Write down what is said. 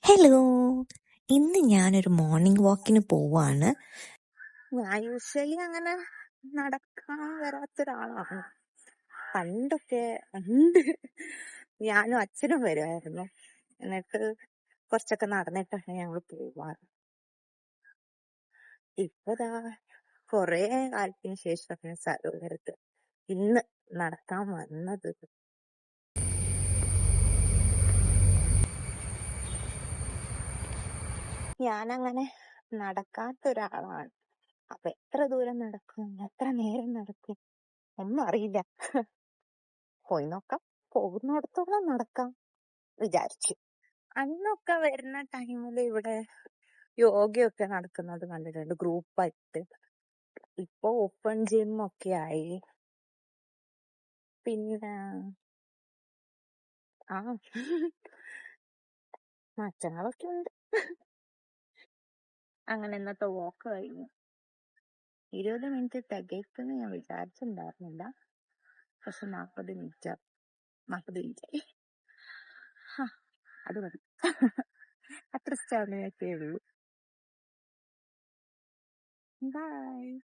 Hello! ഇന്ന് ഞാനൊരു morning വാക്കിന് പോവാണ്. ഞാൻ യൂഷ്വലി അങ്ങനെ നടക്കാൻ വരാത്തൊരാളാണ്. പണ്ടൊക്കെ ഞാനും അച്ഛനും വരുമായിരുന്നു. എന്നിട്ട് കുറച്ചൊക്കെ നടന്നിട്ടൊക്കെ ഞങ്ങൾ പോവാറ്. ഇപ്പതാ കൊറേ കാലത്തിന് ശേഷമാണ് സരോവരത്ത് ഇന്ന് നടക്കാൻ വന്നത്. ഞാനങ്ങനെ നടക്കാത്തൊരാളാണ്. അപ്പൊ എത്ര ദൂരം നടക്കും, എത്ര നേരം നടക്കും ഒന്നും അറിയില്ല. പോയി നോക്കാം, പോകുന്നിടത്തോളം നടക്കാം വിചാരിച്ചു. അന്നൊക്കെ വരുന്ന ടൈമില് ഇവിടെ യോഗയൊക്കെ നടക്കുന്നത് കണ്ടിട്ടുണ്ട് ഗ്രൂപ്പായിട്ട്. ഇപ്പൊ ഓപ്പൺ ജിം ഒക്കെ ആയി. പിന്നെ ആ മാറ്റങ്ങളൊക്കെ ഉണ്ട്. അങ്ങനെ ഇന്നത്തെ വാക്ക് കഴിഞ്ഞു. 20 മിനിറ്റ് തികയ്ക്കുമെന്ന് ഞാൻ വിചാരിച്ചിട്ടുണ്ടായിരുന്നില്ല. പക്ഷെ 40 മിനിറ്റ് അത് മതി. അത്ര സ്റ്റാമിനയൊക്കെ ഉള്ളൂ. ബൈ.